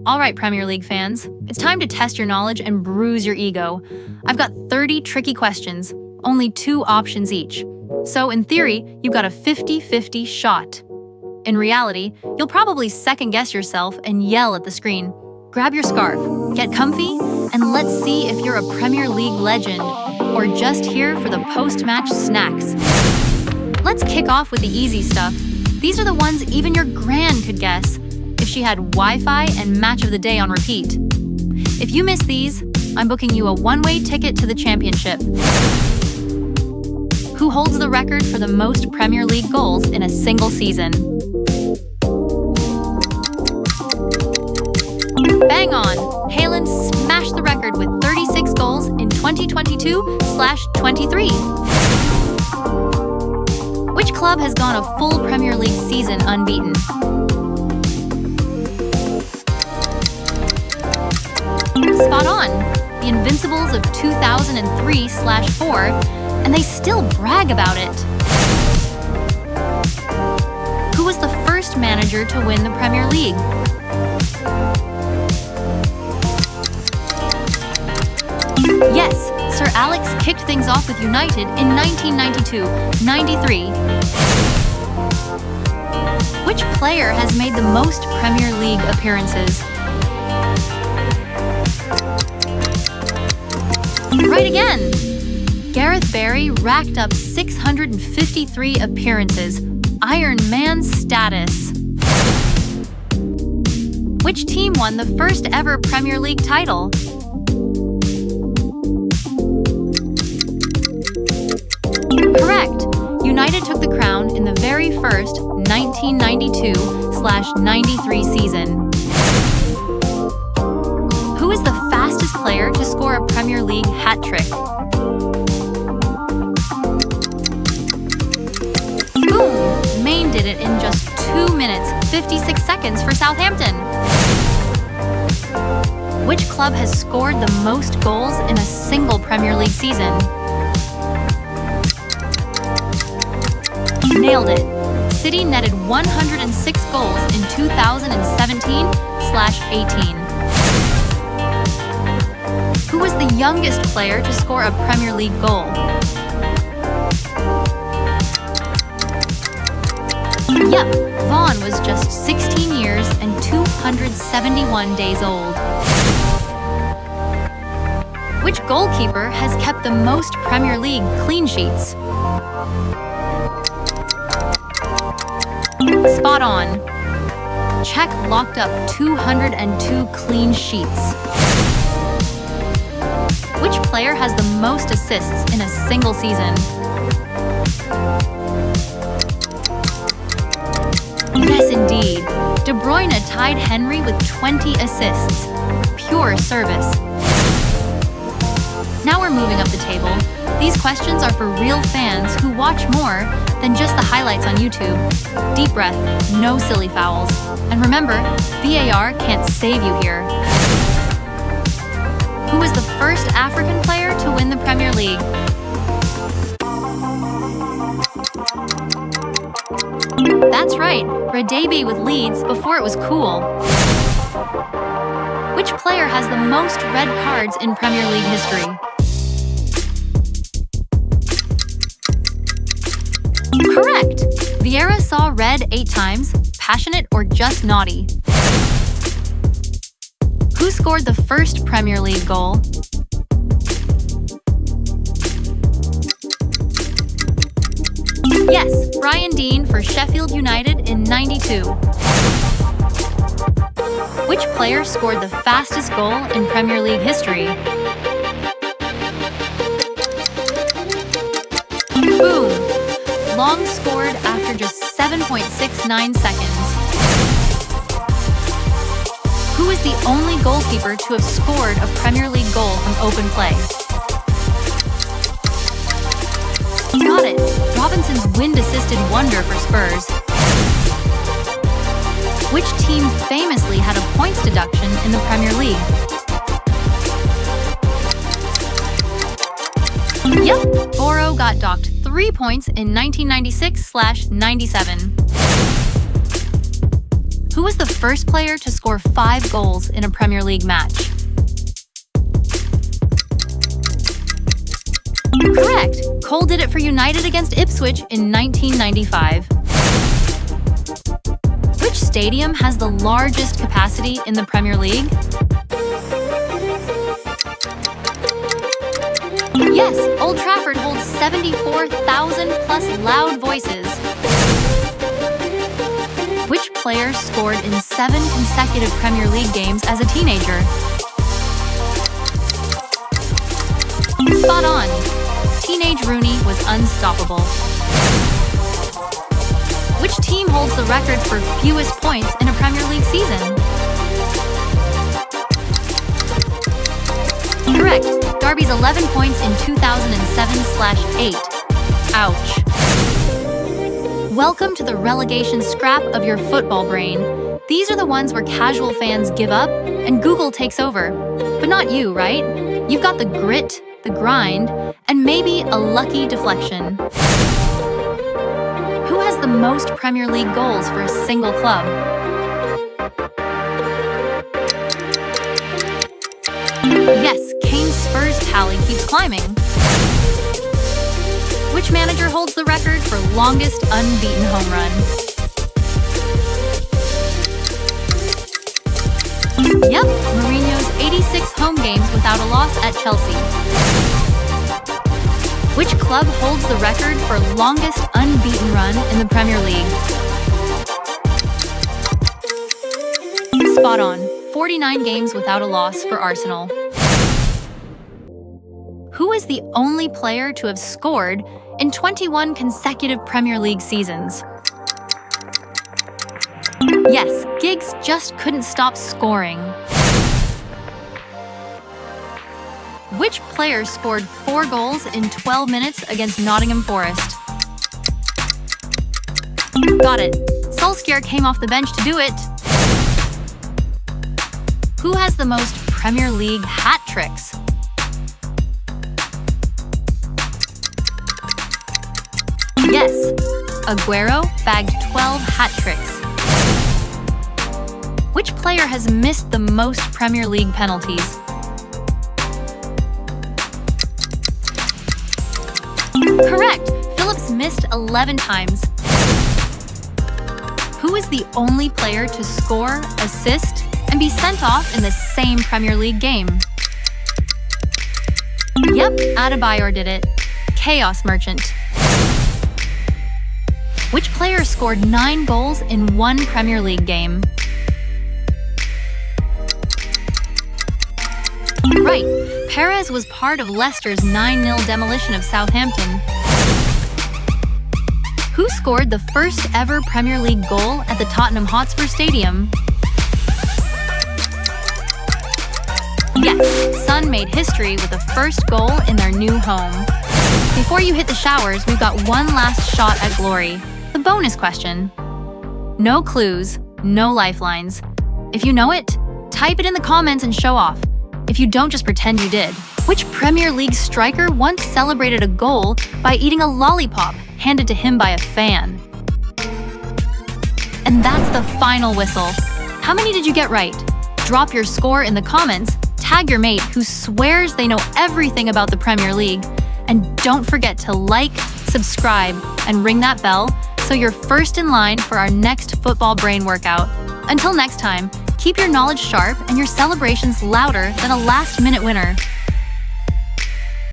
All right, Premier League fans, it's time to test your knowledge and bruise your ego. I've got 30 tricky questions, only 2 options each. So in theory, you've got a 50-50 shot. In reality, you'll probably second-guess yourself and yell at the screen. Grab your scarf, get comfy, and let's see if you're a Premier League legend or just here for the post-match snacks. Let's kick off with the easy stuff. These are the ones even your gran could guess if she had Wi-Fi and Match of the Day on repeat. If you miss these, I'm booking you a one-way ticket to the championship. Who holds the record for the most Premier League goals in a single season? Bang on! Haaland smashed the record with 36 goals in 2022/23. Which club has gone a full Premier League season unbeaten? Spot on! The Invincibles of 2003/4, and they still brag about it. Who was the first manager to win the Premier League? Yes, Sir Alex kicked things off with United in 1992-93. Which player has made the most Premier League appearances? Right again! Gareth Barry racked up 653 appearances, Iron Man status. Which team won the first ever Premier League title? Correct! United took the crown in the very first 1992/93 season. Who is the fastest player to score a Premier League hat-trick? Boom! Maine did it in just 2 minutes, 56 seconds for Southampton. Which club has scored the most goals in a single Premier League season? Nailed it! City netted 106 goals in 2017/18. Who was the youngest player to score a Premier League goal? Yep, Vaughan was just 16 years and 271 days old. Which goalkeeper has kept the most Premier League clean sheets? Spot on. Czech locked up 202 clean sheets. Which player has the most assists in a single season? Yes, indeed. De Bruyne tied Henry with 20 assists. Pure service. Now we're moving up the table. These questions are for real fans who watch more than just the highlights on YouTube. Deep breath, no silly fouls. And remember, VAR can't save you here. Who was the first African player to win the Premier League? That's right, Radebe with Leeds before it was cool. Which player has the most red cards in Premier League history? Correct! Vieira saw red 8 times, passionate or just naughty. Who scored the first Premier League goal? Yes, Brian Deane for Sheffield United in '92. Which player scored the fastest goal in Premier League history? Boom! Long scored after just 7.69 seconds. Who is the only goalkeeper to have scored a Premier League goal from open play? Got it! Robinson's wind-assisted wonder for Spurs. Which team famously had a points deduction in the Premier League? Yep, Boro got docked 3 points in 1996/97. Who was the first player to score 5 goals in a Premier League match? Correct! Cole did it for United against Ipswich in 1995. Which stadium has the largest capacity in the Premier League? Yes, Old Trafford holds 74,000 plus loud voices. Which player scored in 7 consecutive Premier League games as a teenager? Spot on! Teenage Rooney was unstoppable. Which team holds the record for fewest points in a Premier League season? Correct. Derby's 11 points in 2007/8. Ouch. Welcome to the relegation scrap of your football brain. These are the ones where casual fans give up and Google takes over. But not you, right? You've got the grit, the grind, and maybe a lucky deflection. Who has the most Premier League goals for a single club? Yes, Kane's Spurs tally keeps climbing. Which manager holds the record for longest unbeaten home run? Yep, Mourinho's 86 home games without a loss at Chelsea. Which club holds the record for longest unbeaten run in the Premier League? Spot on, 49 games without a loss for Arsenal. Who is the only player to have scored in 21 consecutive Premier League seasons? Yes, Giggs just couldn't stop scoring. Which player scored 4 goals in 12 minutes against Nottingham Forest? Got it. Solskjaer came off the bench to do it. Who has the most Premier League hat tricks? Yes, Aguero bagged 12 hat tricks. Which player has missed the most Premier League penalties? Correct! Phillips missed 11 times. Who is the only player to score, assist, and be sent off in the same Premier League game? Yep, Adebayor did it. Chaos Merchant. Which player scored 9 goals in 1 Premier League game? Right, Perez was part of Leicester's 9-0 demolition of Southampton. Who scored the first ever Premier League goal at the Tottenham Hotspur Stadium? Yes, Son made history with the first goal in their new home. Before you hit the showers, we've got one last shot at glory. The bonus question. No clues, no lifelines. If you know it, type it in the comments and show off. If you don't, just pretend you did. Which Premier League striker once celebrated a goal by eating a lollipop handed to him by a fan? And that's the final whistle. How many did you get right? Drop your score in the comments, tag your mate who swears they know everything about the Premier League, and don't forget to like, subscribe, and ring that bell so you're first in line for our next Football Brain workout. Until next time, keep your knowledge sharp and your celebrations louder than a last-minute winner.